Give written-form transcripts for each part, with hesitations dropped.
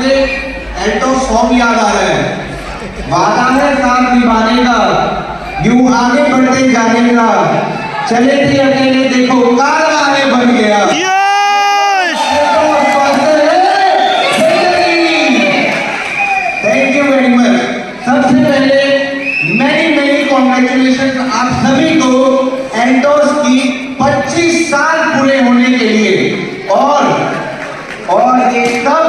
मुझे Alto song याद आ रहा है। वादा है साथ निभाने का, यूं आगे बढ़ते जाने का, चले थे अकेले देखो कारवाने बन गया। Thank you very much. सबसे पहले मेनी कॉन्ग्रेचुलेशन आप सभी को एल्टोस की 25 साल पूरे होने के लिए, और ये सब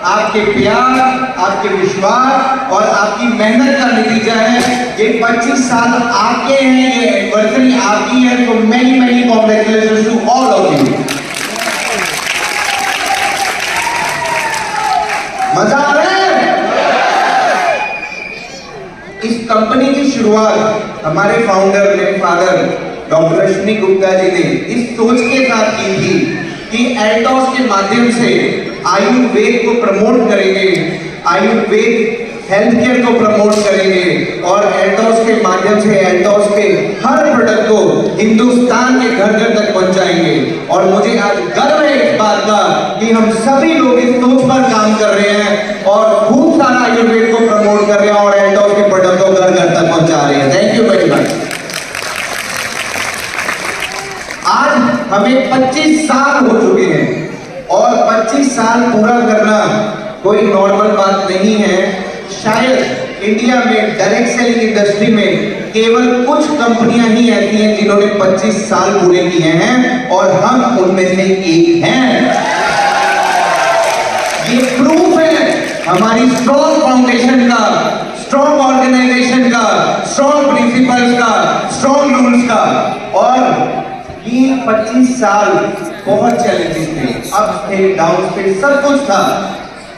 आपके प्यार, आपके विश्वास और आपकी मेहनत का नतीजा है। ये 25 साल आपके हैं, ये एनिवर्सरी आपकी है, तो many congratulation to all of you. मजा आ रहा है? इस कंपनी की शुरुआत हमारे फाउंडर मेरे फादर डॉक्टर अश्विनी गुप्ता जी ने इस सोच के साथ की थी कि एल्टोस के माध्यम से आयुर्वेद को प्रमोट करेंगे, आयुर्वेद हेल्थ केयर को प्रमोट करेंगे और एल्टोस के माध्यम से एल्टोस के हर प्रोडक्ट को हिंदुस्तान के घर घर तक पहुंचाएंगे। और मुझे आज गर्व है इस बात का कि हम सभी लोग इस सोच पर काम कर रहे हैं और खूब सारा आयुर्वेद को प्रमोट कर रहे हैं और एल्टोस के प्रोडक्ट को घर घर तक पहुंचा रहे हैं। Thank you very much. आज हमें 25 साल हो चुके हैं और 25 साल पूरा करना कोई नॉर्मल बात नहीं है। शायद इंडिया में डायरेक्ट सेलिंग इंडस्ट्री में केवल कुछ कंपनियां ही ऐसी हैं जिन्होंने 25 साल पूरे किए हैं और हम उनमें से एक हैं। ये प्रूफ है हमारी स्ट्रॉन्ग फाउंडेशन का, स्ट्रॉन्ग ऑर्गेनाइजेशन का, स्ट्रॉन्ग प्रिंसिपल्स का, स्ट्रॉन्ग रूल्स का। और ये 25 साल बहुत चैलेंजेस थे, अप्स थे, डाउन्स थे, सब कुछ था,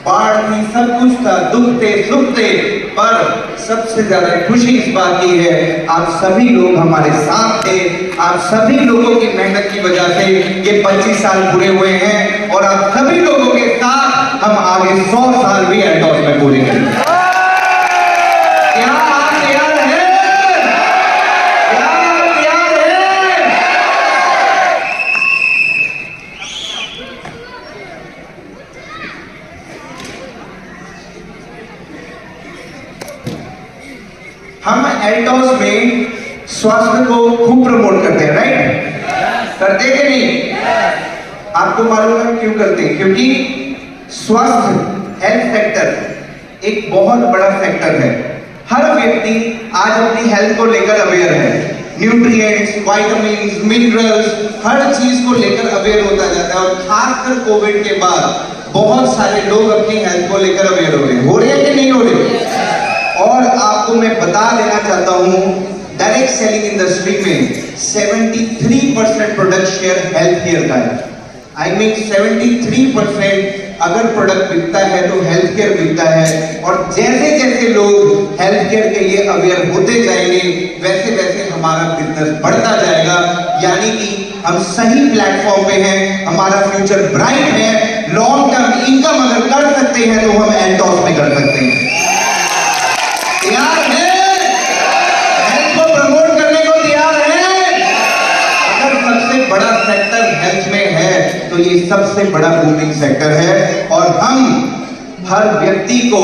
बाढ़ थी, सब कुछ था, दुख थे, सुख थे, पर सबसे ज्यादा खुशी इस बात की है आप सभी लोग हमारे साथ थे। आप सभी लोगों की मेहनत की वजह से ये 25 साल पूरे हुए हैं और आप सभी लोगों के साथ हम आगे 100 साल भी एल्टोस में पूरे करेंगे। क्या आप तैयार हैं? क्या आप तैयार हैं? हम एल्टोस में स्वास्थ्य को खूब प्रमोट करते हैं, राइट? करते कि नहीं? आपको मालूम है क्यों करते हैं? क्योंकि स्वास्थ्य हेल्थ फैक्टर एक बहुत बड़ा फैक्टर है। हर व्यक्ति आज अपनी हेल्थ को लेकर अवेयर है, न्यूट्रिएंट्स, विटामिन्स, मिनरल्स, हर चीज को लेकर अवेयर होता जाता है। और खासकर कोविड के बाद बहुत सारे लोग अपनी हेल्थ को लेकर अवेयर हो रहे हैं कि नहीं हो रहे? और आपको मैं बता देना चाहता हूं, डायरेक्ट सेलिंग इंडस्ट्री में 73% प्रोडक्ट शेयर हेल्थ केयर का है। आई मीन 73% अगर प्रोडक्ट बिकता है तो हेल्थ केयर बिकता है। और जैसे जैसे लोग हेल्थ केयर के लिए अवेयर होते जाएंगे वैसे वैसे हमारा बिजनेस बढ़ता जाएगा। यानी कि हम सही प्लेटफॉर्म पे हैं, हमारा फ्यूचर ब्राइट है। लॉन्ग टर्म इनकम अगर कर सकते हैं तो हम एल्टोस में कर सकते हैं। तैयार है? हेल्थ को प्रमोट करने को तैयार है? अगर सबसे बड़ा सेक्टर हेल्थ में है तो ये सबसे बड़ा बूमिंग सेक्टर है और हम हर व्यक्ति को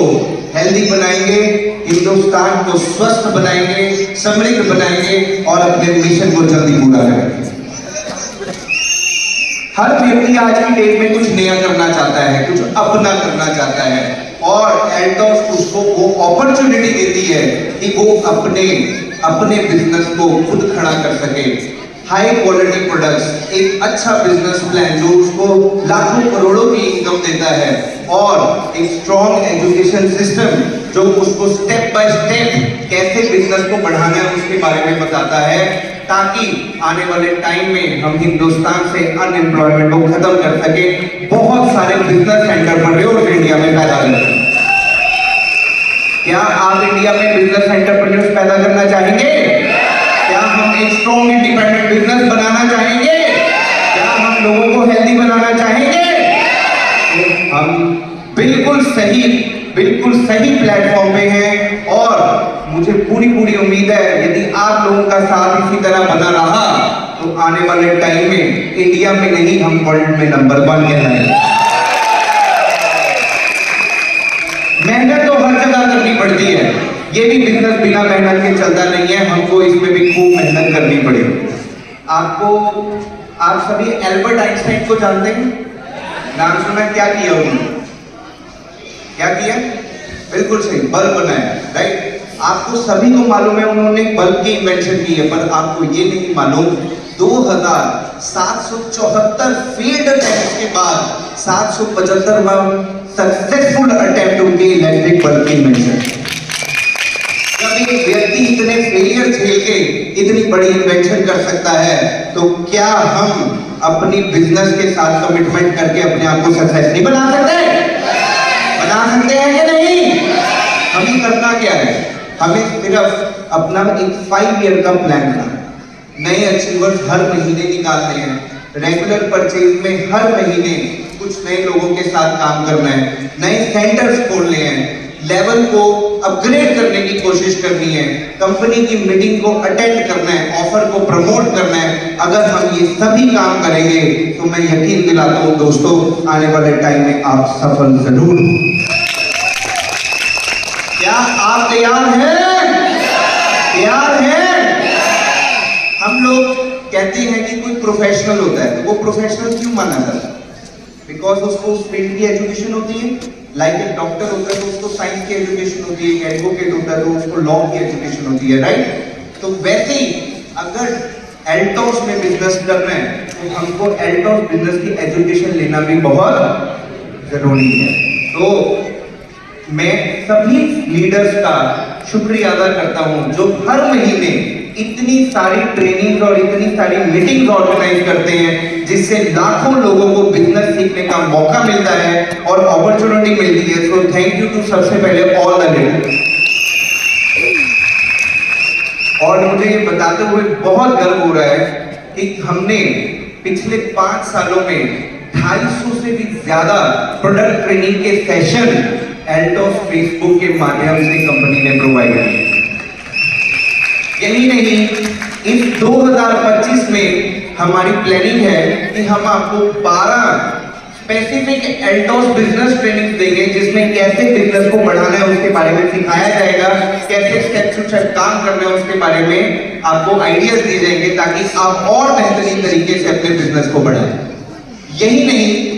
हेल्दी बनाएंगे, हिंदुस्तान को स्वस्थ बनाएंगे, समृद्ध बनाएंगे और अपने मिशन को जल्दी पूरा करेंगे। हर व्यक्ति आज की डेट में कुछ नया करना चाहता है, कुछ अपना करना चाहता है और एल्टोस उसको वो अपॉर्चुनिटी देती है कि वो अपने बिजनेस को खुद खड़ा कर सके। हाई क्वालिटी प्रोडक्ट्स, एक अच्छा बिजनेस प्लान जो उसको लाखों करोड़ों की इनकम देता है और एक स्ट्रॉन्ग एजुकेशन सिस्टम जो उसको स्टेप बाय स्टेप कैसे बिजनेस को बढ़ाना है उसके बारे में बताता है, ताकि आने वाले टाइम में हम हिंदुस्तान से अनएम्प्लॉयमेंट को खत्म कर सके, बहुत सारे बिजनेस एंटरप्रेन्योर्स इंडिया में पैदा कर सकें। क्या आप इंडिया में बिजनेस एंटरप्रेन्योर्स पैदा करना चाहेंगे? क्या हम एक स्ट्रॉन्ग इंडिपेंडेंट बिजनेस बनाना चाहेंगे? क्या हम लोगों को हेल्दी बनाना चाहेंगे? तो हम बिल्कुल सही प्लेटफॉर्म पे हैं और मुझे पूरी उम्मीद है यदि आप लोगों का साथ इसी तरह बना रहा तो आने वाले टाइम में इंडिया में नहीं हम वर्ल्ड में नंबर 1 कहलाएंगे। मेहनत तो हर जगह करनी पड़ती है, ये भी बिजनेस बिना मेहनत के चलता नहीं है, हमको इसमें भी खूब मेहनत करनी पड़ेगी। आप सभी एल्बर्ट आइंस्टाइन को जानते हैं? नाम सुना? क्या किया उन्होंने? क्या किया? बिल्कुल सही, बल्ब बनाया, राइट। आपको सभी को मालूम है उन्होंने बल्ब की इन्वेंशन की है, पर आपको ये नहीं मालूम 2774 फील्ड अटेम्प्ट के बाद 775वां सक्सेसफुल अटेम्प्ट उनके इलेक्ट्रिक बल्ब की इन्वेंशन। जब एक व्यक्ति इतने फेलियर झेल के इतनी बड़ी इन्वेंशन कर सकता है, तो क्या हम अपनी बिजनेस के साथ कमिटमेंट करके अपने आप को सक्सेस नहीं बना सकते? बना सकते हैं कि नहीं? हमें करना क्या है? हमें सिर्फ अपना एक 5 ईयर का प्लान बनाना है। नए अचीवर्स हर महीने निकालने हैं, रेगुलर परचेज में हर महीने कुछ नए लोगों के साथ काम करना है, नए सेंटर्स खोलने हैं, लेवल को अपग्रेड करने की कोशिश करनी है, कंपनी की मीटिंग को अटेंड करना है, ऑफर को प्रमोट करना है। अगर हम ये सभी काम करेंगे तो मैं यकीन दिलाता हूं दोस्तों, आने वाले टाइम में आप सफल जरूर होंगे। क्या आप तैयार हैं? तैयार हैं? हम लोग कहते हैं कि कोई प्रोफेशनल होता है, तो वो प्रोफेशनल क्यों माना जाता है? बिकॉज उसको उस फील्ड की एजुकेशन होती है। लाइक एक डॉक्टर होता है तो उसको साइंस की एजुकेशन होती है, एक एडवोकेट होता है तो उसको लॉ की एजुकेशन होती है, राइट। तो वैसे ही अगर एल्टॉस में बिजनेस कर रहे हैं तो हमको एल्टॉस बिजनेस की एजुकेशन लेना भी बहुत जरूरी है। तो मैं सभी लीडर्स का शुक्रिया अदा करता हूं जो हर महीने इतनी सारी ट्रेनिंग और इतनी सारी मीटिंग्स ऑर्गेनाइज करते हैं, जिससे लाखों लोगों को बिजनेस सीखने का मौका मिलता है और अपॉर्चुनिटी मिलती है। सो थैंक यू टू सबसे पहले ऑल द लीडर्स। और मुझे ये बताते हुए बहुत गर्व हो रहा है कि हमने पिछले 5 सालों में 250 से भी ज्यादा प्रोडक्ट ट्रेनिंग के सेशन एल्टॉस फेसबुक के माध्यम से कंपनी ने प्रोवाइड किए। यही नहीं, इस 2025 में हमारी प्लानिंग है कि हम आपको 12 स्पेसिफिक एल्टॉस बिजनेस ट्रेनिंग देंगे, जिसमें कैसे बिजनेस को बढ़ाना है उसके बारे में सिखाया जाएगा, कैसे स्टेप टू स्टेप काम करना है उसके बारे में आपको आइडियाज दिए जाएंगे, ताकि आप और बेहतरीन तरीके से अपने बिजनेस को बढ़ाएं। यही नहीं,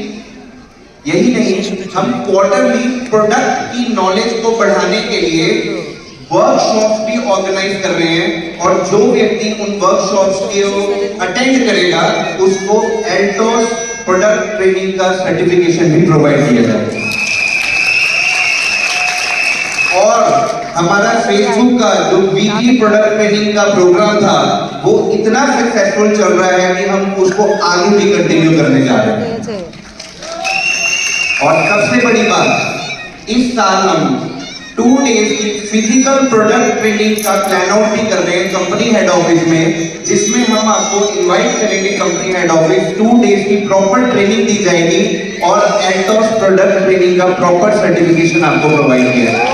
हम क्वार्टरली प्रोडक्ट की नॉलेज को बढ़ाने के लिए वर्कशॉप्स भी ऑर्गेनाइज कर रहे हैं, और जो व्यक्ति उन वर्कशॉप्स को अटेंड करेगा उसको एल्टॉस प्रोडक्ट ट्रेनिंग का सर्टिफिकेशन भी प्रोवाइड किया जाएगा। और हमारा फेसबुक का जो वीकली प्रोडक्ट ट्रेनिंग का प्रोग्राम था वो इतना सक्सेसफुल चल रहा है कि हम उसको आगे भी कंटिन्यू करने जा रहे हैं। और सबसे बड़ी बात, इस साल हम 2 डेज की फिजिकल प्रोडक्ट ट्रेनिंग का प्लान आउट भी कर रहे हैं कंपनी हेड ऑफिस में, जिसमें हम आपको इनवाइट करेंगे कंपनी हेड ऑफिस। 2 डेज की प्रॉपर ट्रेनिंग दी जाएगी और एल्टॉस प्रोडक्ट ट्रेनिंग का प्रॉपर सर्टिफिकेशन आपको प्रोवाइड किया जाएगा।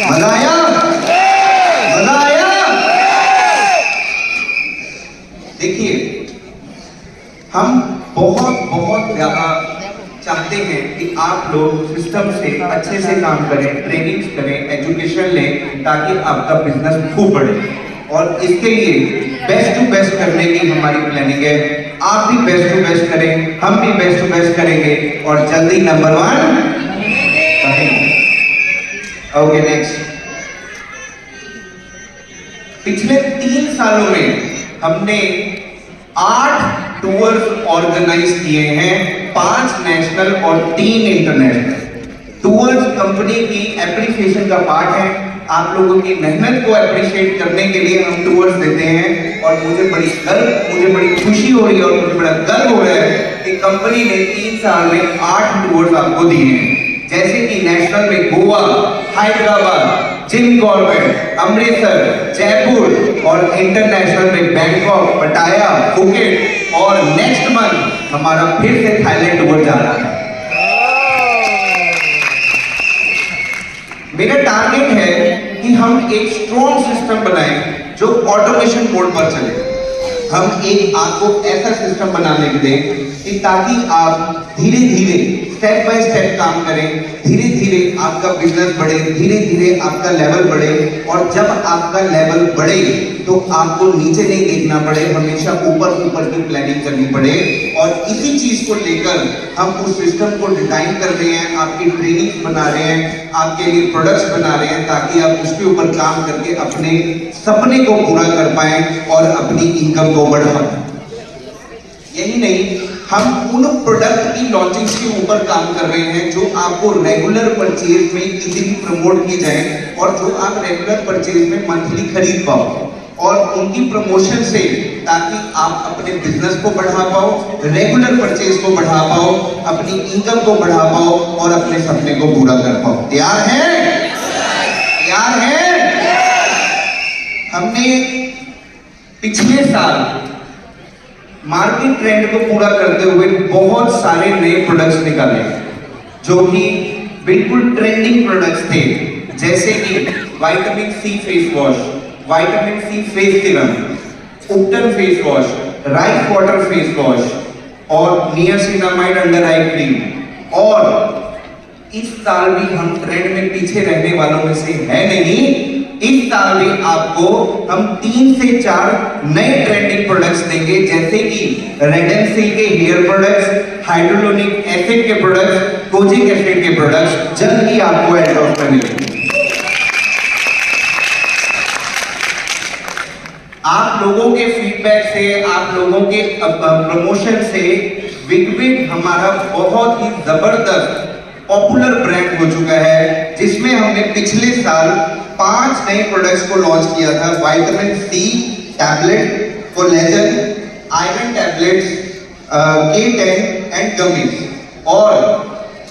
मजा आया? मजा आया? देखिए, हम बहुत ज्यादा चाहते हैं कि आप लोग सिस्टम से अच्छे से काम करें, ट्रेनिंग्स करें, एजुकेशन लें, ताकि आपका बिजनेस खूब बढ़े। और इसके लिए बेस्ट टू बेस्ट करने की हमारी प्लानिंग है। आप भी बेस्ट टू बेस्ट करें, हम भी बेस्ट टू बेस्ट करेंगे और जल्दी नंबर 1 करेंगे। Okay, next. पिछले 3 सालों में हमने 8 टूर्स ऑर्गेनाइज किए हैं, 5 नेशनल और 3 इंटरनेशनल टूर्स। कंपनी की एप्रिसिएशन का पार्ट है। आप लोगों की मेहनत को अप्रिशिएट करने के लिए हम टूर्स देते हैं, और मुझे बड़ी खुशी हो रही है और मुझे बड़ा गर्व हो रहा है कि कंपनी ने 3 साल में 8 टूर्स आपको दिए हैं। जैसे कि नेशनल में गोवा, हैदराबाद, जिम कॉर्बेट, अमृतसर, जयपुर, और इंटरनेशनल में बैंकॉक, पटाया, फुकेट, और नेक्स्ट मंथ हमारा फिर से थाईलैंड टूर जा रहा है। मेरा टारगेट है कि हम एक स्ट्रॉन्ग सिस्टम बनाएं जो ऑटोमेशन मोड पर चले। हम एक आपको ऐसा सिस्टम बनाने के दें कि ताकि आप धीरे धीरे स्टेप बाय स्टेप काम करें, धीरे धीरे आपका बिजनेस बढ़े, धीरे धीरे आपका लेवल बढ़े। और जब आपका लेवल बढ़े तो आपको नीचे नहीं देखना पड़े, हमेशा ऊपर ऊपर की प्लानिंग करनी पड़े। और इसी चीज को लेकर हम उस सिस्टम को डिजाइन कर रहे हैं, आपकी ट्रेनिंग बना रहे हैं, आपके लिए प्रोडक्ट्स बना रहे हैं, ताकि आप उसके ऊपर काम करके अपने सपने को पूरा कर पाएं और अपनी इनकम को बढ़ा पाएं। यही नहीं, हम उन प्रोडक्ट की लॉन्चिंग्स के ऊपर काम कर रहे हैं जो आपको रेगुलर परचेज में इजीली प्रमोट की जाए और जो आप रेगुलर परचेज में मंथली खरीद पाओ, और उनकी प्रमोशन से ताकि आप अपने बिजनेस को बढ़ा पाओ, रेगुलर परचेज को बढ़ा पाओ, अपनी इनकम को बढ़ा पाओ और अपने सपने को पूरा कर पाओ। तैयार हैं? तैयार हैं? हमने पिछले साल मार्केट ट्रेंड को पूरा करते हुए बहुत सारे नए प्रोडक्ट्स निकाले जो कि बिल्कुल ट्रेंडिंग प्रोडक्ट्स थे, जैसे कि vitamin C face wash, vitamin C face serum, ubtan face wash, rice water face wash और नियासिनामाइड अंडर आई क्रीम। और इस साल भी हम ट्रेंड में पीछे रहने वालों में से है नहीं। इस साल भी आपको हम 3 से 4 नए ट्रेंडिंग प्रोडक्ट्स देंगे, जैसे कि रेडेंसी के हेयर प्रोडक्ट्स, हाइड्रोलोनिक एसिड के प्रोडक्ट्स, कोजिक एसिड के प्रोडक्ट्स जल्द ही आपको एडॉप्ट में मिलेंगे। आप लोगों के फीडबैक से, आप लोगों के प्रमोशन से विगविड हमारा बहुत ही जबरदस्त पॉपुलर ब्रांड हो चुका है, जिसमें हमने पिछले साल 5 नए प्रोडक्ट्स को लॉन्च किया था। Vitamin C tablet, collagen, iron tablets, K10 and gummies. और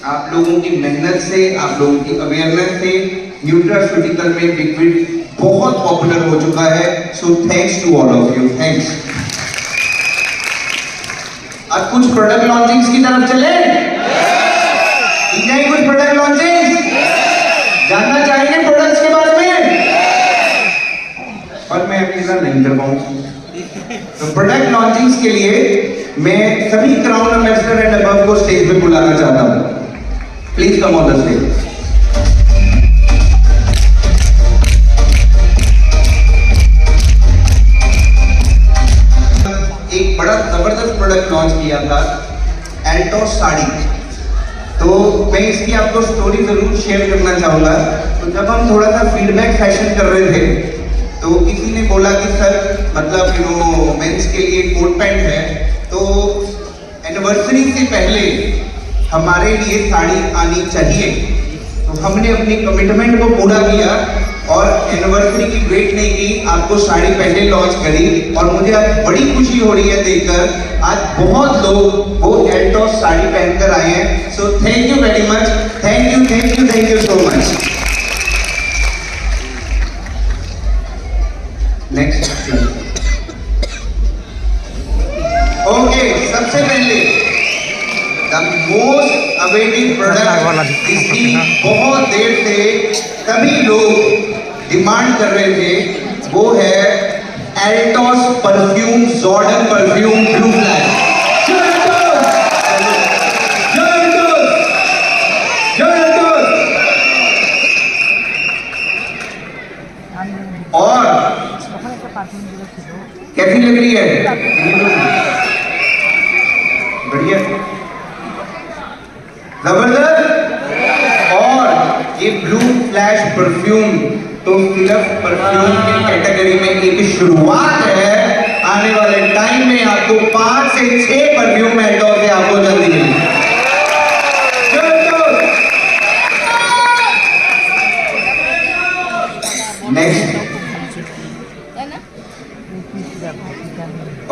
आप लोगों की मेहनत से, आप लोगों की अवेयरनेस से न्यूट्रास्यूटिकल में लिक्विड बहुत पॉपुलर हो चुका है। So thanks to all of you, thanks. अब कुछ प्रोडक्ट लॉन्चिंग्स की तरफ चले, कुछ प्रोडक्ट लॉन्चिंग्स जानना चाहेंगे प्रोडक्ट्स के बारे में, और मैं अपनी तरह नहीं कर पाऊंगा। तो प्रोडक्ट लॉन्चिंग्स के लिए मैं सभी क्राउन एम्बेसडर एंड अबव को स्टेज पे बुलाना चाहता हूं। Please come on the stage. एक बड़ा जबरदस्त प्रोडक्ट लॉन्च किया था, एल्टॉस साड़ी। तो मैं इसकी आपको स्टोरी जरूर शेयर करना चाहूंगा। तो जब हम थोड़ा सा फीडबैक सेशन कर रहे थे तो किसी ने बोला कि सर मतलब मेंस के लिए कोट पैंट है, तो एनिवर्सरी से पहले हमारे लिए साड़ी आनी चाहिए। तो हमने अपनी कमिटमेंट को पूरा किया और एनिवर्सरी की वेट नहीं की, आपको साड़ी पहले लॉन्च करी। और मुझे आज बड़ी खुशी हो रही है देखकर, आज बहुत लोग वो एल्टॉस साड़ी पहनकर आए हैं। सो thank you very much, thank you thank you thank you so much. Next. Okay, सबसे पहले द मोस्ट अवेटेड प्रोडक्ट, जिसकी बहुत देर से सभी लोग डिमांड कर रहे थे, वो है Altos perfume, Jordan perfume blue flag. और कैसी लग रही है? बढ़िया, जबरदस्त। और ये ब्लू फ्लैश परफ्यूम तो सिर्फ परफ्यूम की कैटेगरी में एक शुरुआत है। आने वाले टाइम में आपको 5 से 6 परफ्यूम एल्टॉस से आपको जल्दी मिलेंगे। नेक्स्ट।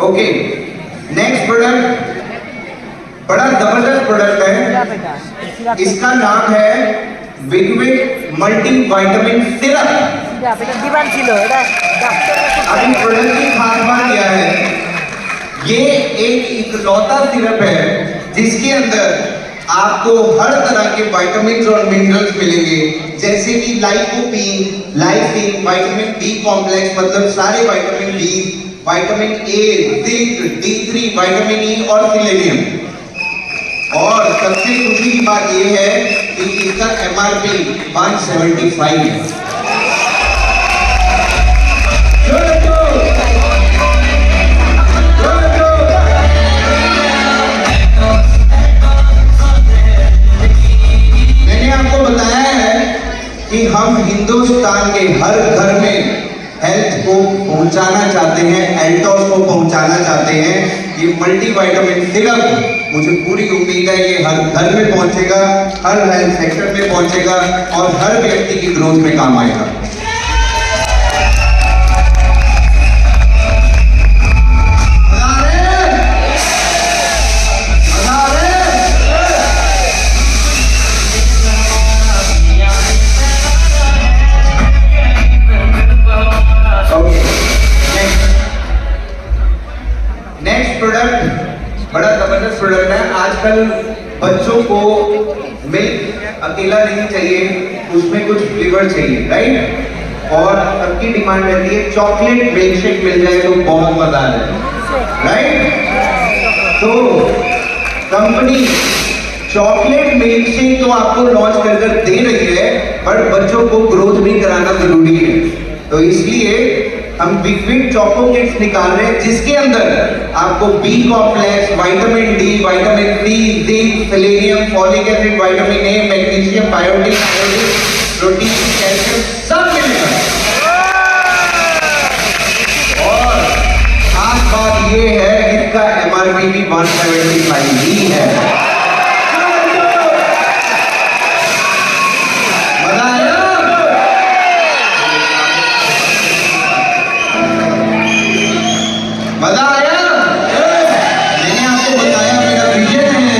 ओके, नेक्स्ट प्रोडक्ट बड़ा जबरदस्त प्रोडक्ट है। इसका नाम है विगविड मल्टी विटामिन सिरप। अभी प्रोडक्ट की खास बात यह है, ये एक इकलौता सिरप है जिसके अंदर आपको हर तरह के विटामिन और मिनरल्स मिलेंगे, जैसे कि lycopene, lysine, vitamin B complex मतलब सारे vitamin B, vitamin A, zinc, D3, vitamin E और सेलेनियम। और सबसे खुशी की बात यह है कि इसका MRP 175 है। मैंने आपको बताया है कि हम हिंदुस्तान के हर घर में हेल्थ को पहुंचाना चाहते हैं, एल्टॉस को पहुंचाना चाहते हैं। ये मल्टीविटामिन सिरप मुझे पूरी उम्मीद है ये हर घर में पहुंचेगा, हर हेल्थ सेक्टर में पहुंचेगा और हर व्यक्ति की ग्रोथ में काम आएगा। नेक्स्ट प्रोडक्ट बड़ा जबरदस्त प्रोडक्ट है। आजकल बच्चों को मिल्क अकेला नहीं चाहिए, उसमें कुछ फ्लेवर चाहिए, राइट? और सबकी डिमांड रहती है चॉकलेट मिल्क शेक मिल जाए तो बहुत मजा आ जाए, राइट? तो कंपनी चॉकलेट मिल्क शेक तो आपको लॉन्च कर दे रही है, पर बच्चों को ग्रोथ भी कराना जरूरी है। तो इसलिए हम बिग चॉको किट्स निकाल रहे हैं जिसके अंदर आपको B complex, vitamin D, vitamin C, zinc, selenium, folic acid, vitamin A, magnesium, biotin, protein, calcium सब मिलेगा। और खास बात ये है इसका MRP भी 175 ही है। मजा आया? मैंने आपको बताया मेरा विजन है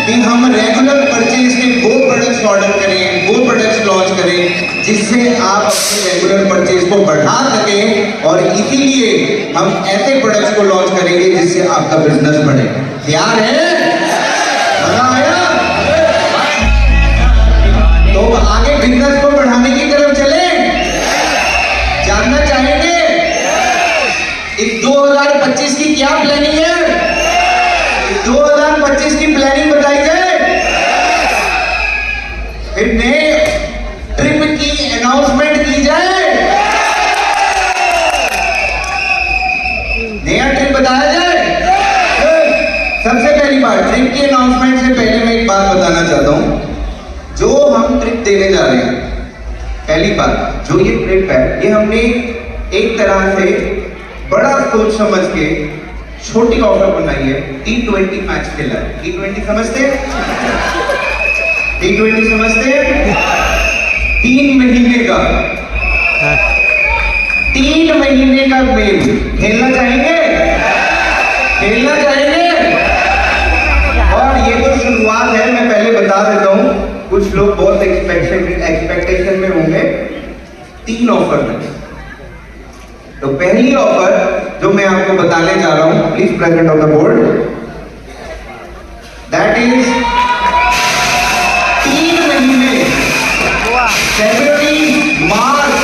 कि हम रेगुलर परचेज के वो प्रोडक्ट्स ऑर्डर करें, वो प्रोडक्ट्स लॉन्च करें जिससे आप अपने रेगुलर परचेज को बढ़ा सकें, और इसीलिए हम ऐसे प्रोडक्ट्स को लॉन्च करेंगे जिससे आपका बिजनेस बढ़े। तैयार है? मजा आया? तो आगे बिजनेस को बढ़ाने की तरफ चले, जानना चाहेंगे इस 2025 की क्या प्लानिंग है? 2025 की प्लानिंग बताई जाए। फिर नए ट्रिप की अनाउंसमेंट की जाए, नया ट्रिप बताया जाए। सबसे पहली बात, ट्रिप की अनाउंसमेंट से पहले मैं एक बात बताना चाहता हूं। जो हम ट्रिप देने जा रहे हैं, पहली बात जो ये ट्रिप है ये हमने एक तरह से बड़ा सोच समझ के छोटी ऑफर बनाई है T20 मैच के लिए। T20 समझते हैं? T20 समझते हैं? 3 महीने का 3 महीने का गेम खेलना चाहेंगे? खेलना चाहेंगे? और ये तो शुरुआत है, मैं पहले बता देता हूं, कुछ लोग बहुत एक्सपेक्टेशन में होंगे। 3 ऑफर में तो पहली ऑफर जो मैं आपको बताने जा रहा हूं, please present on the board, that is 3 महीने फरवरी, मार्च,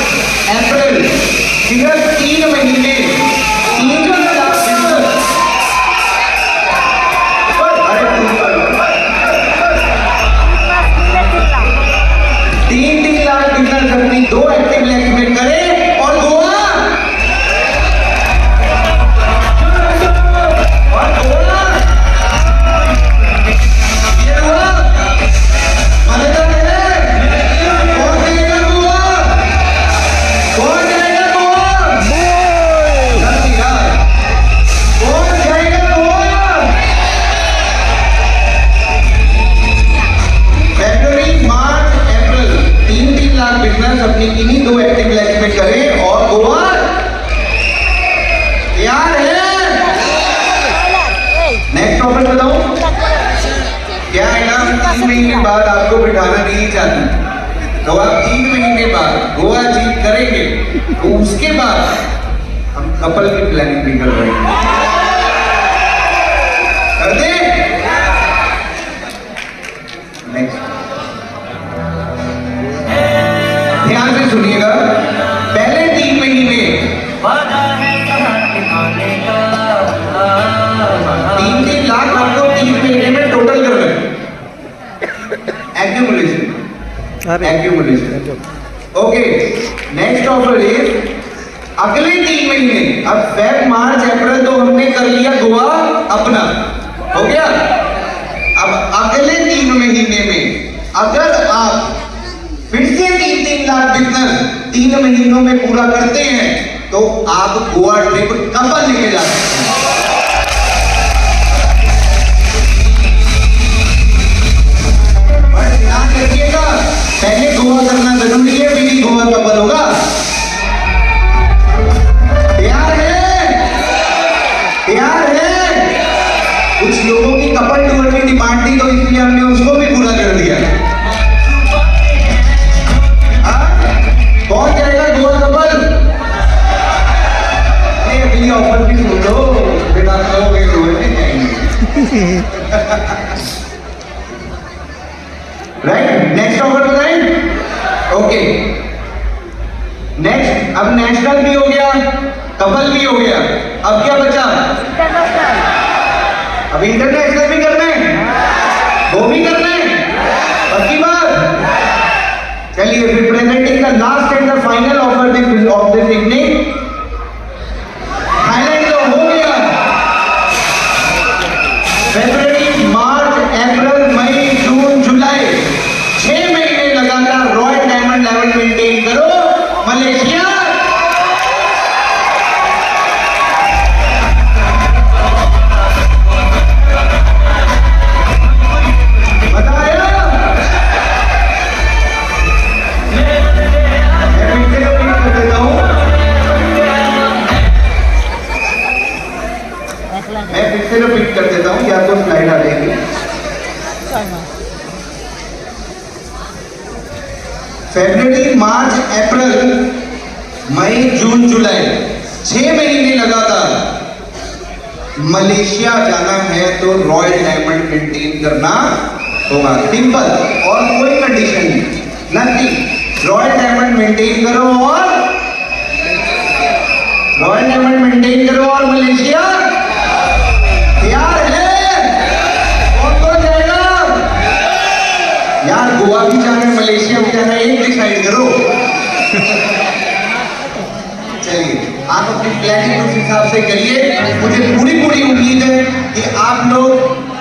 अप्रैल, सिर्फ 3 महीने 3 लाख बिजनेस अपनी 2 एक्टिव लैक्स में करें और गोवा अपनी इन्हीं 2 एक्टिव लैक्स में करें और गोवा तैयार है। नेक्स्ट ऑफर बताऊं क्या है ना, 3 महीने बाद आपको बिठाना नहीं चाहती तो आप 3 महीने बाद गोवा जीत करेंगे, तो उसके बाद हम कपल की प्लानिंग भी कर रहे हैं। कर दे? नेक्स्ट ध्यान से सुनिएगा, पहले 3 महीने 3-3 लाख आपको 3 महीने में टोटल कर रहे हैं। Accumulation. Okay, next offer is अगले 3 महीने, अब फेब मार्च अप्रैल तो हमने कर लिया गोवा अपना, हो गया। अब अगले 3 महीने में अगर आप फिर से 3-3 लाख बिजनेस 3 महीनों में पूरा करते हैं तो आप गोवा ट्रिप कपल लेके जा सकते हैं। बट ध्यान रखिएगा, पहले गोवा करना जरूरी है, फिर ही गोवा कपल होगा। तैयार है? कुछ लोगों की कपल टूर की डिमांड थी तो इसलिए हमने उसको भी पूरा कर दिया। कौन जाएगा गोवा कपल? अगली ऑफर भी सुन लो, फिर आप कहोगे गोवा में जाएंगे। राइट, नेक्स्ट ऑफर बताएं। ओके, नेक्स्ट, अब नेशनल भी हो गया, कपल भी हो गया, अब क्या बचा? अब इंटरनेशनल भी करना है, वो भी करना है, पक्की बात। चलिए, फिर presenting the last and the final offer of this evening. Thailand तो हो गया, फरवरी, मार्च, अप्रैल, मई, जून, जुलाई, 6 महीने लगातार रॉयल डायमंड लेवल मेंटेन करो। मलेशिया, मैं फिर से रिपीट कर देता हूँ, या तो स्लाइड आ जाएगी। फरवरी, मार्च, अप्रैल, मई, जून, जुलाई, 6 महीने लगातार मलेशिया जाना है तो रॉयल डायमंड मेंटेन करना होगा। सिंपल, और कोई कंडीशन नहीं, नथिंग। रॉयल डायमंड मेंटेन करो और रॉयल डायमंड मेंटेन करो और मलेशिया तैयार है? कौन जाएगा यार? गोवा भी जाना है, मलेशिया भी जाना है, एक डिसाइड करो। चलिए, आप अपनी प्लानिंग उस हिसाब से करिए। मुझे पूरी उम्मीद है कि आप लोग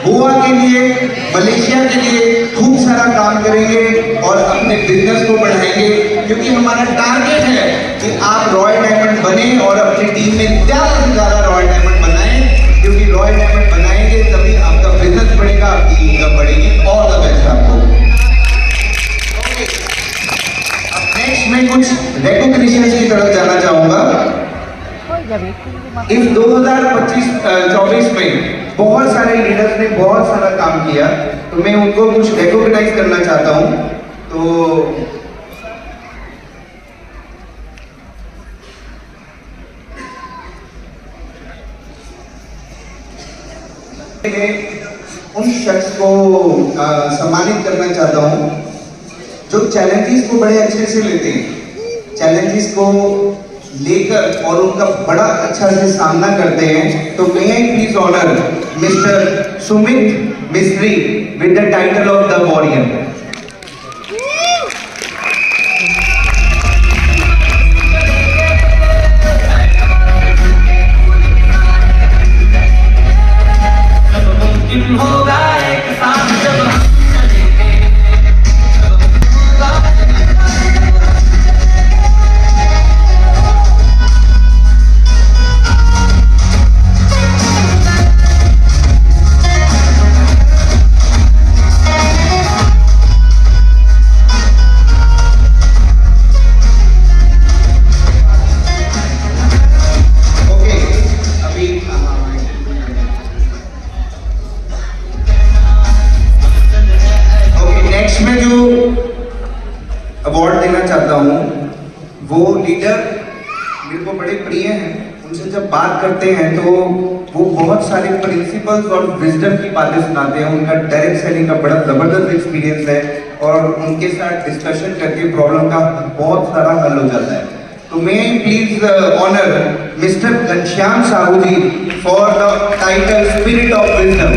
गोवा के लिए, मलेशिया के लिए खूब सारा काम करेंगे और अपने बिजनेस को बढ़ाएंगे, क्योंकि हमारा टारगेट है कि आप रॉयल डायमंड बने और अपनी टीम में ज्यादा से ज्यादा रॉयल डायमंड बनाएं, क्योंकि रॉयल डायमंड बनाएंगे तभी आपका बिजनेस बढ़ेगा, आपकी इनकम बढ़ेगी। ऑल द बेस्ट आपको। अब नेक्स्ट मैं कुछ रिकॉग्निशंस की तरफ जाना चाहूंगा। इस 2025-24 में बहुत सारे लीडर्स ने बहुत सारा काम किया, तो मैं उनको कुछ रिकॉग्नाइज करना चाहता हूं। तो उन शख्स को सम्मानित करना चाहता हूं जो चैलेंजेस को बड़े अच्छे से लेते हैं, चैलेंजेस को लेकर और उनका बड़ा अच्छा से सामना करते हैं। तो may I please honour mister Sumit मिस्त्री with the title of the warrior. होगा एक साथ जब अवार्ड देना चाहता हूँ वो लीडर मेरे को बड़े प्रिय हैं। उनसे जब बात करते हैं तो वो बहुत सारे प्रिंसिपल्स और विजडम की बातें सुनाते हैं। उनका डायरेक्ट सेलिंग का बड़ा जबरदस्त एक्सपीरियंस है और उनके साथ डिस्कशन करके प्रॉब्लम का बहुत सारा हल हो जाता है। तो मैं please honour mister Ghanshyam Sahu ji for the title spirit of wisdom.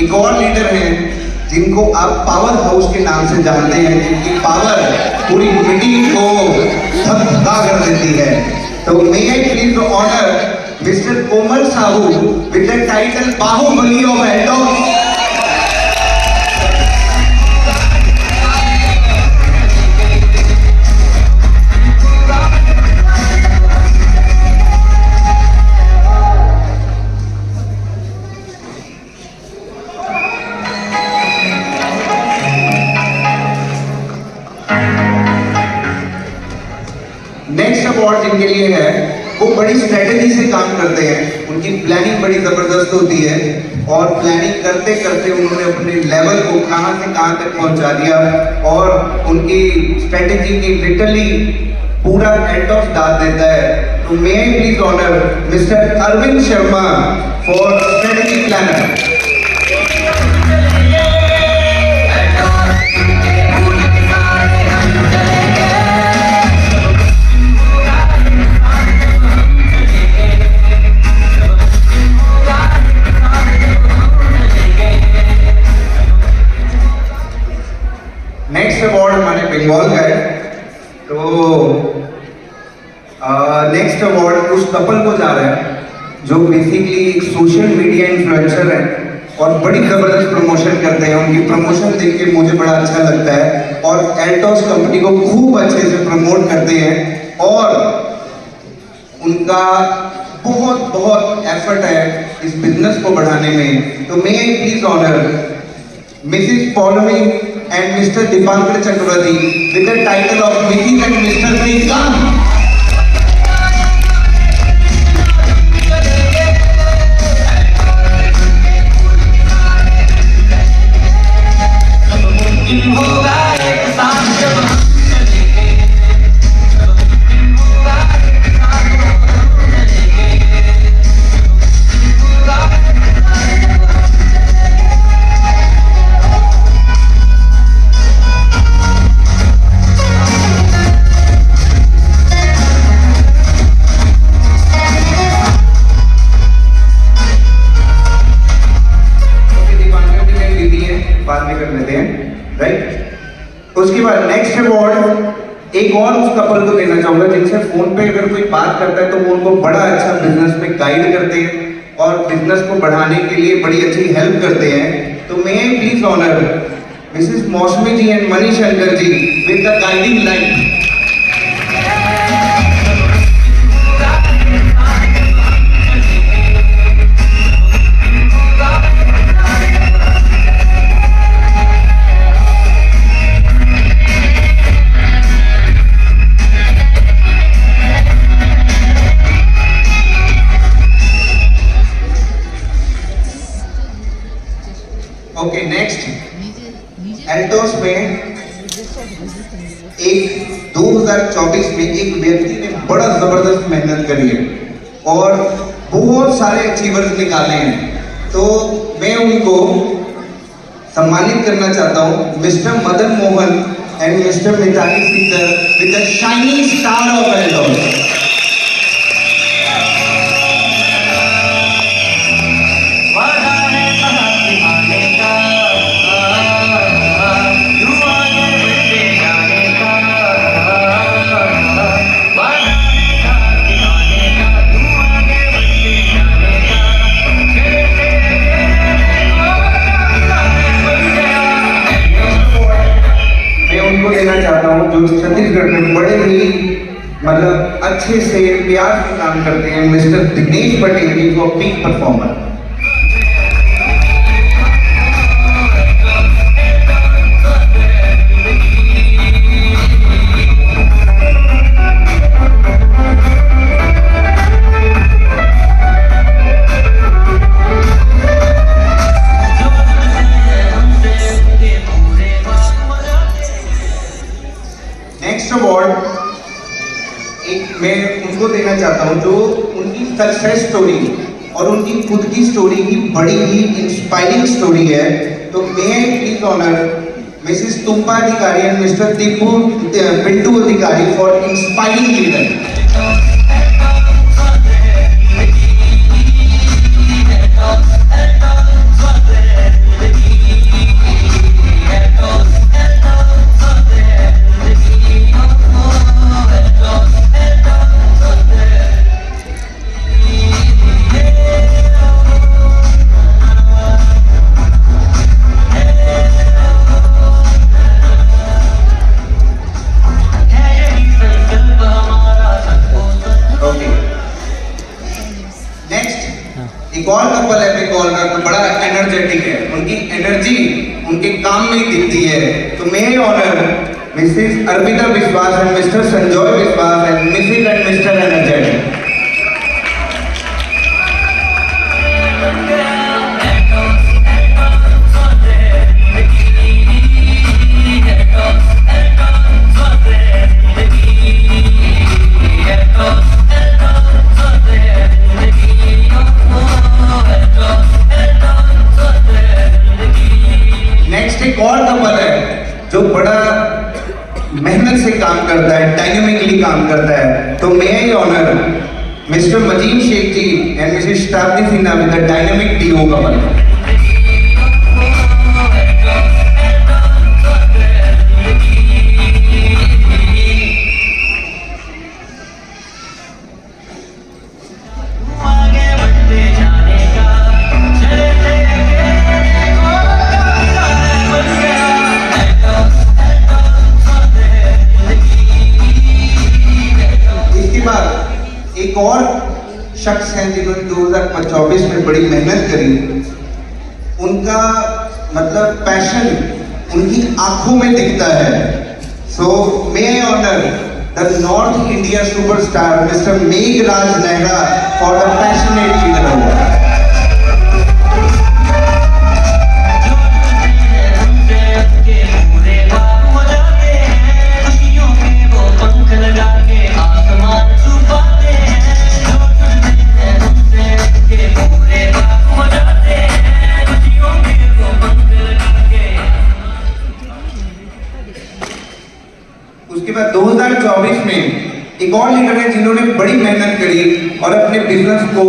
एक और लीडर हैं जिनको आप पावर हाउस के नाम से जानते हैं, जिनकी पावर पूरी मीटिंग को धक्का कर देती है। तो may I please honour mister Komal Sahu with the title Baahubali of Altos. Next award जिनके लिए है वो बड़ी स्ट्रेटेजी से काम करते हैं, उनकी प्लानिंग बड़ी जबरदस्त होती है और प्लानिंग करते करते उन्होंने अपने लेवल को कहां से कहां तक पहुंचा दिया और उनकी स्ट्रेटेजी की लिटरली पूरा एल्टॉस डाल देता है। तो may I please honour mister Arvind Sharma for strategy planner. Next award हमारे बंगाल का है। तो नेक्स्ट अवार्ड उस कपल को जा रहा है जो बेसिकली एक सोशल मीडिया इन्फ्लुएंसर है और बड़ी जबरदस्त प्रमोशन करते हैं। उनकी प्रमोशन देख के मुझे बड़ा अच्छा लगता है और एल्टॉस कंपनी को खूब अच्छे से प्रमोट करते हैं और उनका बहुत बहुत एफर्ट है इस बिजनेस को बढ़ाने में। तो may I please honour missus Paulami and Mr. Dipankar Chakravarti with the title of Mrs. and Mr. Singh। होगा एक साथ जब बाद में कर लेते हैं, राइट। उसके बाद नेक्स्ट अवार्ड एक और उस कपल को देना चाहूंगा जिनसे फोन पे अगर कोई बात करता है तो वो उनको बड़ा अच्छा बिजनेस में गाइड करते हैं और बिजनेस को बढ़ाने के लिए बड़ी अच्छी हेल्प करते हैं। तो may I please honour missus Mousumi ji and Mani Shankar ji with the guiding line. Okay next Altos में एक 2024 में एक व्यक्ति ने बड़ा जबरदस्त मेहनत करी है और बहुत सारे अचीवर्स निकाले हैं। तो मैं उनको सम्मानित करना चाहता हूं mister Madan Mohan and mister Mitali Sikar with the shining star of Altos. देना चाहता हूं जो छत्तीसगढ़ में बड़े ही मतलब अच्छे से प्यार से काम करते हैं मिस्टर दिनेश पटेल जी को पीक परफॉर्मर। नेक्स्ट अवार्ड एक मैं उनको देना चाहता हूं जो उनकी सक्सेस स्टोरी और उनकी खुद की स्टोरी की बड़ी ही इंस्पायरिंग स्टोरी है। तो may I please honour Mrs तुम्पा अधिकारी एंड मिस्टर पिंटू अधिकारी फॉर इंस्पायरिंग लीडर। एक और कपल है बंगाल का, तो बड़ा एनर्जेटिक है, उनकी एनर्जी उनके काम में ही दिखती है। तो may I honour Mrs Arpita विश्वास एंड मिस्टर संजय विश्वास and Mrs and mister energetic. Next एक और कपल है जो बड़ा मेहनत से काम करता है, डायनामिकली काम करता है। तो may I honour mister Majid Sheikh ji and missus Shatabdi Sinha with the dynamic duo couple. एक और शख्स हैं जिन्होंने 2024 में बड़ी मेहनत करी, उनका मतलब पैशन उनकी आंखों में दिखता है। So may I honour the north India superstar mister Meghraj Nehra for the passionate leader award. उसके बाद 2024 में एक और लीडर है जिन्होंने बड़ी मेहनत करी और अपने बिजनेस को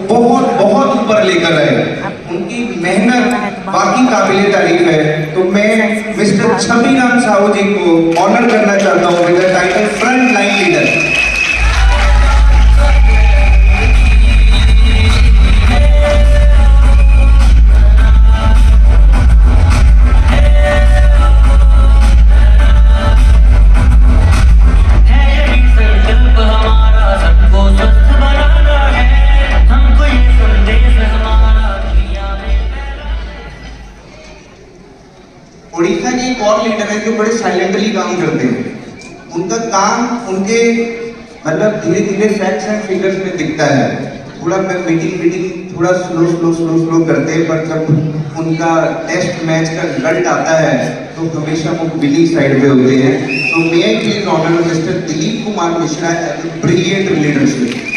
बहुत बहुत ऊपर लेकर आए। उनकी मेहनत बाकी काबिले तारीफ है। तो मैं मिस्टर छवि राम साहू जी को ऑनर करना चाहता हूँ with the title front line leader. Orissa के एक और लीडर है जो बड़े साइलेंटली काम करते हैं। उनका काम उनके मतलब धीरे धीरे फैक्ट्स एंड फिगर्स में दिखता है। थोड़ा मीटिंग थोड़ा स्लो करते हैं, पर जब उनका टेस्ट मैच का रिजल्ट आता है तो हमेशा वो विनिंग साइड पे होते हैं। तो may I please honour mister Dilip Kumar Mishra as a brilliant leadership.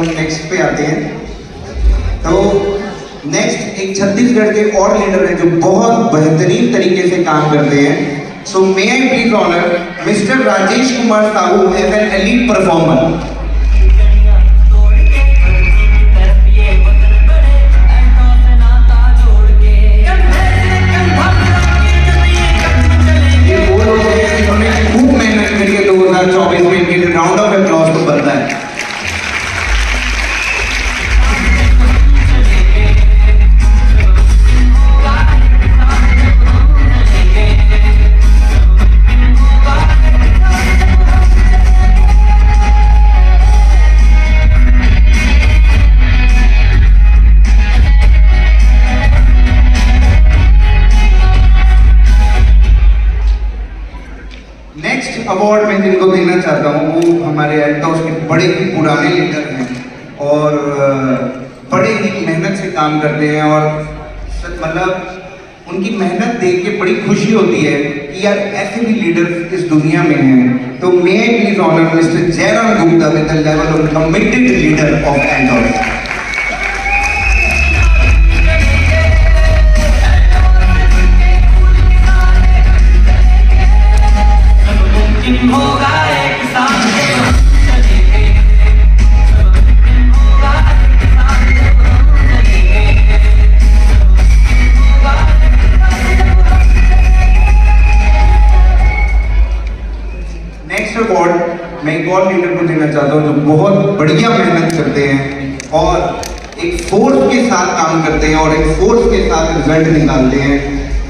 Next पे आते हैं। तो नेक्स्ट एक छत्तीसगढ़ के और लीडर हैं जो बहुत बेहतरीन तरीके से काम करते हैं। So may I please honour mister Rajesh Kumar Sahu as an elite performer. ये वो लोग हैं जिन्होंने खूब मेहनत करी है 2024 में, इनके लिए राउंड ऑफ एप्लॉज तो बनता है। नेक्स्ट अवार्ड मैं जिनको देना चाहता हूँ वो हमारे एल्टॉस के बड़े ही पुराने लीडर हैं और बड़े ही मेहनत से काम करते हैं और मतलब उनकी मेहनत देख के बड़ी खुशी होती है कि यार ऐसे भी लीडर इस दुनिया में हैं। तो may I please honour mister Jairam Gupta with the level of committed leader of Altos. Award मैं एक और लीडर को देना चाहता हूँ जो बहुत बढ़िया मेहनत करते हैं और एक फोर्स के साथ और एक फोर्स के साथ रिजल्ट निकालते हैं।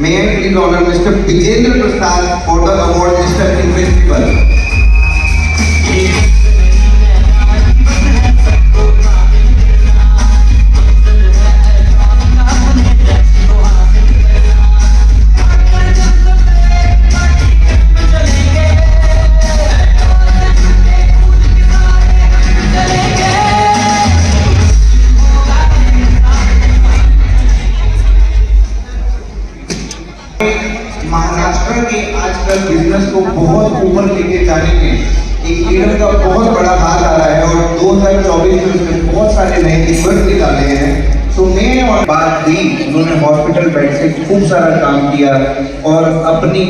May I please honour mister Vijendra Prasad for the award mister invisible. Maharashtra के आजकल बिजनेस को बहुत ऊपर लेके जाने में एक लीडर का बहुत बड़ा हाथ आ रहा है और 2024 में उसने बहुत सारे नए रिजल्ट निकाले हैं। तो मैं और बात दी, उन्होंने हॉस्पिटल बेड से खूब सारा काम किया और अपनी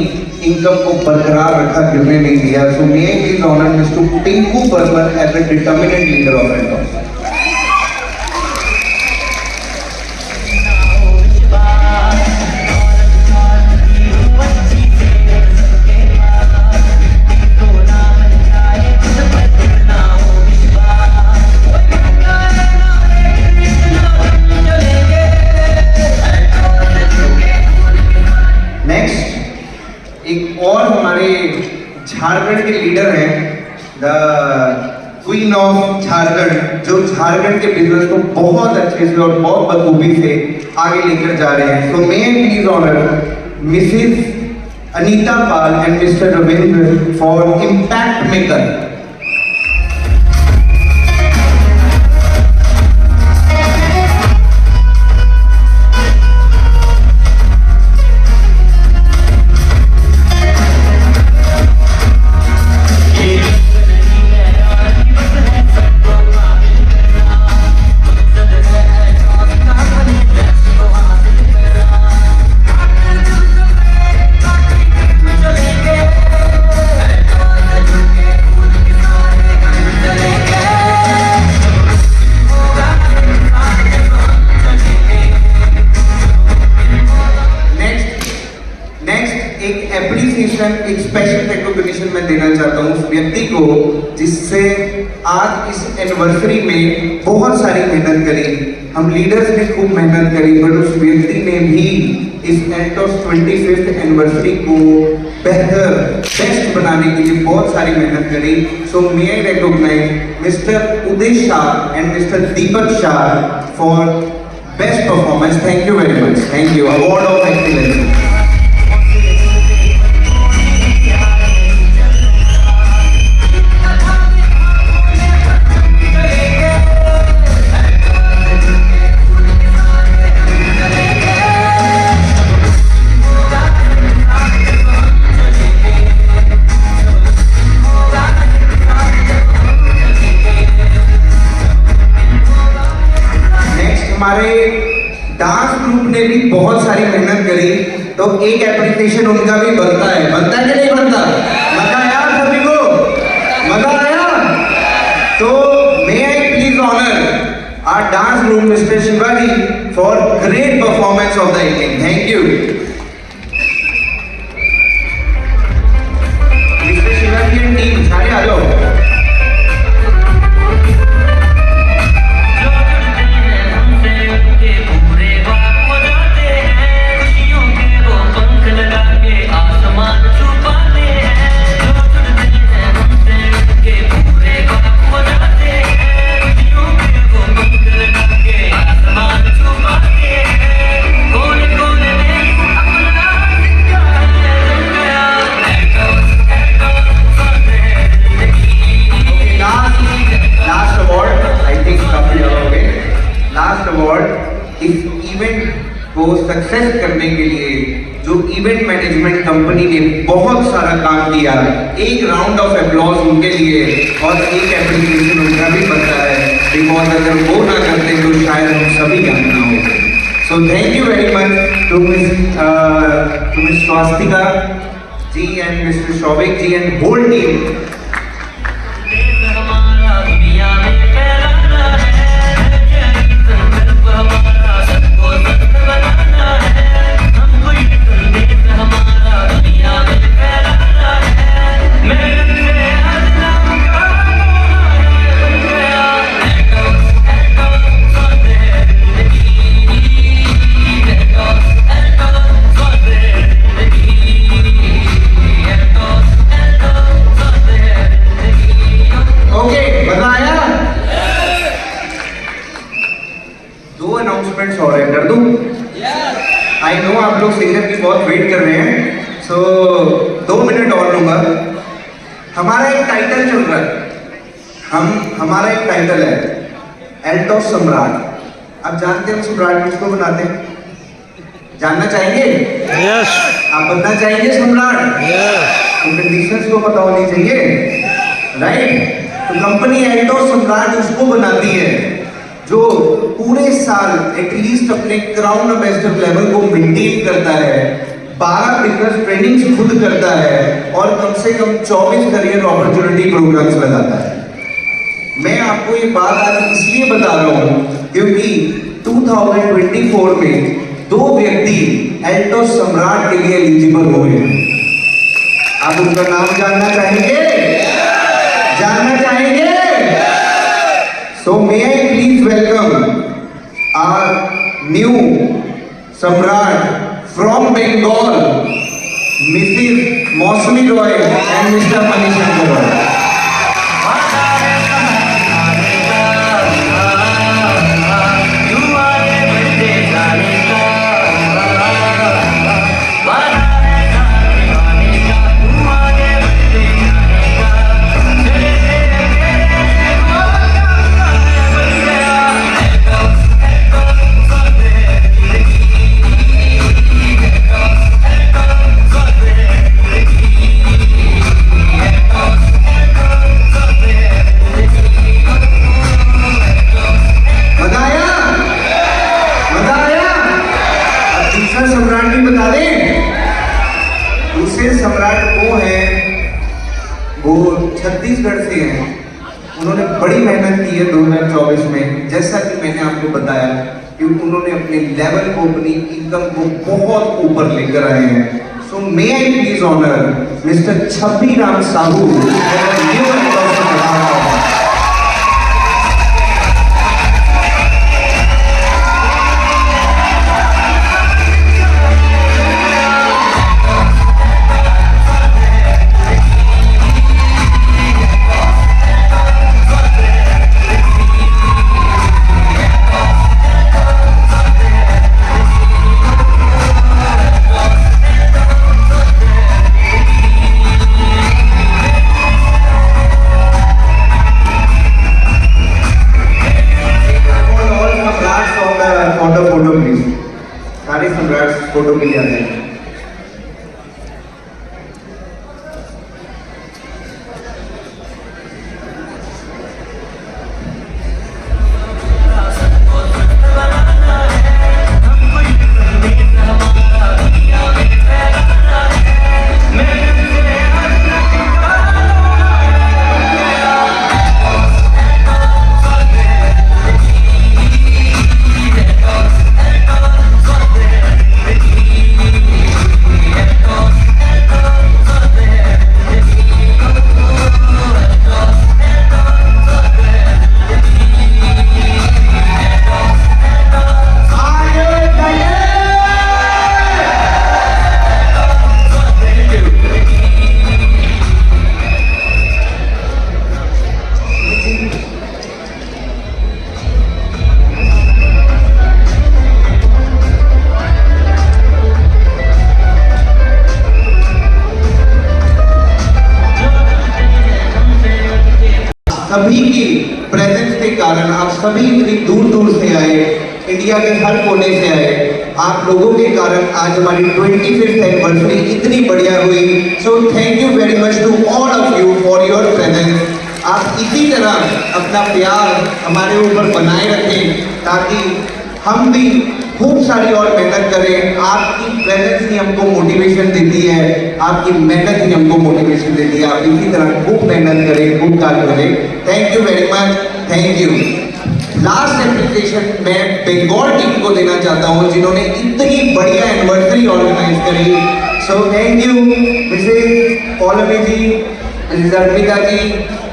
इनकम को बरकरार रखा, गिरने नहीं दिया। So may please honour mister Tinku Burman as a determinant leader of Altos. एक और हमारे झारखंड के लीडर हैं, द क्वीन ऑफ झारखंड, जो झारखंड के बिजनेस को बहुत अच्छे से और बहुत बखूबी से आगे लेकर जा रहे हैं। So may I please honour missus Anita Pal and mister Ravindra for impact maker. एक एप्रिसिएशन, एक स्पेशल रिकॉग्निशन मैं देना चाहता हूँ उस व्यक्ति को जिससे आज इस एनिवर्सरी में बहुत सारी मेहनत करी। हम लीडर्स ने खूब मेहनत करी, बट उस व्यक्ति ने भी इस एल्टॉस 25th एनिवर्सरी को बेहतर, बेस्ट बनाने के लिए बहुत सारी मेहनत करी। So may I recognise mister Uday Shah and mister Deepak Shah for best performance. Thank you very much. Thank you. Award of excellence. हमारे डांस ग्रुप ने भी बहुत सारी मेहनत करी, तो एक एप्रिसिएशन उनका भी बनता है। बनता है कि नहीं बनता? मजा आया सभी को? मजा आया? तो may I please honour our dance group mister Shivaji for great performance of the evening. Thank you mister Shivaji and team, सारे आ जाओ। इस इवेंट को सक्सेस करने के लिए जो इवेंट मैनेजमेंट कंपनी ने बहुत सारा काम किया, एक राउंड ऑफ एप्लॉज उनके लिए और एक एप्रिसिएशन उनका भी बनता है, बिकॉज अगर वो ना करते तो शायद हम सभी यहाँ ना होते। So thank you very much to miss Swastika ji and mister Shouvik ji and whole team. Announcements हो रहे हैं, कर दूं? आई नो आप लोग सिंगर की बहुत वेट कर रहे हैं, सो 2 मिनट और लूंगा। हमारा एक टाइटल चल रहा है, हमारा एक टाइटल है एल्टोस सम्राट। आप जानते हैं सम्राट किसको बनाते हैं? जानना चाहेंगे? यस आप बनना चाहेंगे सम्राट? यस तो कंडीशंस को पता होनी चाहिए, राइट? तो कंपनी एल्टोस सम्राट उसको बनाती है जो पूरे साल एटलीस्ट अपने क्राउन एम्बेसडर लेवल को मेंटेन करता है, 12 बिजनेस ट्रेनिंग्स खुद करता है और कम से कम 24 करियर अपॉर्चुनिटी प्रोग्राम्स लगाता है। मैं आपको ये बात आज इसलिए बता रहा हूँ क्योंकि 2024 में 2 व्यक्ति एल्टोस सम्राट के लिए एलिजिबल हुए हैं। आप उनका नाम जानना चाहेंगे? जानना चाहेंगे? सो may I please welcome our new सम्राट फ्रॉम बंगाल, मिसेस मौसमी रॉय एंड मिस्टर मनीषंकर रॉय। सम्राट वो है, वो छत्तीसगढ़ से हैं। उन्होंने बड़ी मेहनत की है 2024 में, जैसा कि मैंने आपको बताया कि उन्होंने अपने लेवल को, अपनी इनकम को बहुत ऊपर लेकर आए हैं। So may I please honour mister छब्बी राम साहू। सारे सम्राट फोटो के लिए आते हैं। सभी की प्रेजेंस के कारण आप सभी इतनी दूर दूर से आए, इंडिया के हर कोने से आए। आप लोगों के कारण आज हमारी 25th एनिवर्सरी इतनी बढ़िया हुई। So thank you very much to all of you for your presence. आप इसी तरह अपना प्यार हमारे ऊपर बनाए रखें ताकि हम भी खूब सारी और मेहनत करें। आपकी प्रेजेंस ही हमको मोटिवेशन देती है, आपकी मेहनत ही हमको मोटिवेशन देती है। आप इसी तरह खूब मेहनत करें, खूब काम करें। Thank you very much, thank you. Last application मैं बंगाल टीम को देना चाहता हूँ जिन्होंने इतनी बढ़िया एनिवर्सरी ऑर्गेनाइज करी। So thank you missus Paulami ji, missus Arpita ji,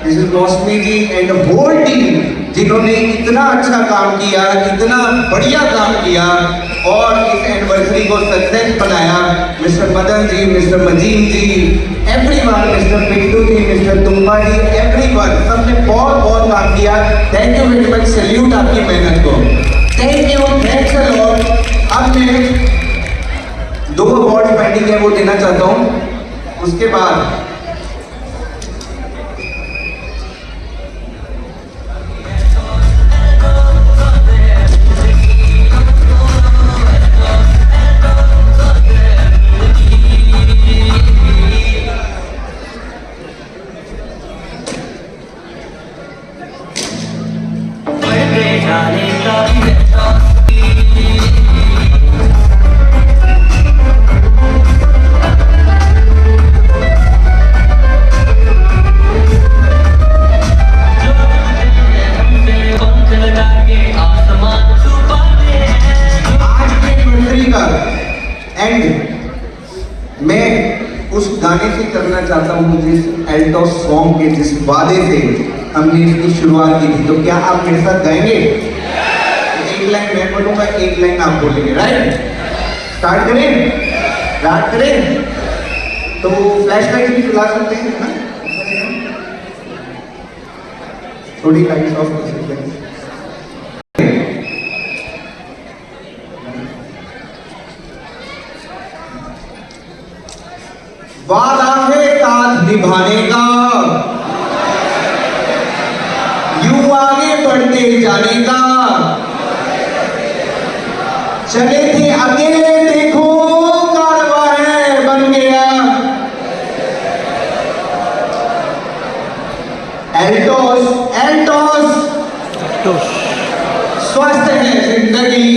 missus Mousumi ji and whole team जिन्होंने इतना अच्छा काम किया, इतना बढ़िया काम किया और इस एनिवर्सरी को सक्सेस बनाया। मिस्टर मदन जी, मिस्टर मजीद जी, everyone, mister Pintu ji, mister तुम्बा जी, एवरीवन, सबने बहुत बहुत काम किया। Thank you very much, salute आपकी मेहनत को। थैंक यू, थैंक्स मैं 2 अवार्ड पेंडिंग है वो देना चाहता हूं। उसके बाद बढ़ते जाने का पंख लगा के आसमान छुपाते हैं। आज के मंत्री का एंड मैं उस गाने से करना चाहता हूँ जिस एल्टो सॉन्ग के जिस वादे से हमने इसकी शुरुआत की थी। तो क्या आप मेरे साथ गाएंगे? एक लाइन मैं बोलूंगा, एक लाइन आप बोलेंगे, राइट? स्टार्ट करें। तो फ्लैश लाइट भी चला सकते हैं ना, थोड़ी लाइट्स ऑफ कर सकते हैं। वादा है साथ निभाने का, यूं आगे बढ़ते जाने का। चले थे अकेले देखो कारवां है बन गया। एल्टोस स्वस्थ है जिंदगी।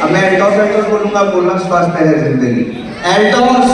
अब मैं एल्टोस बोलूंगा, बोलना स्वस्थ है जिंदगी। एल्टोस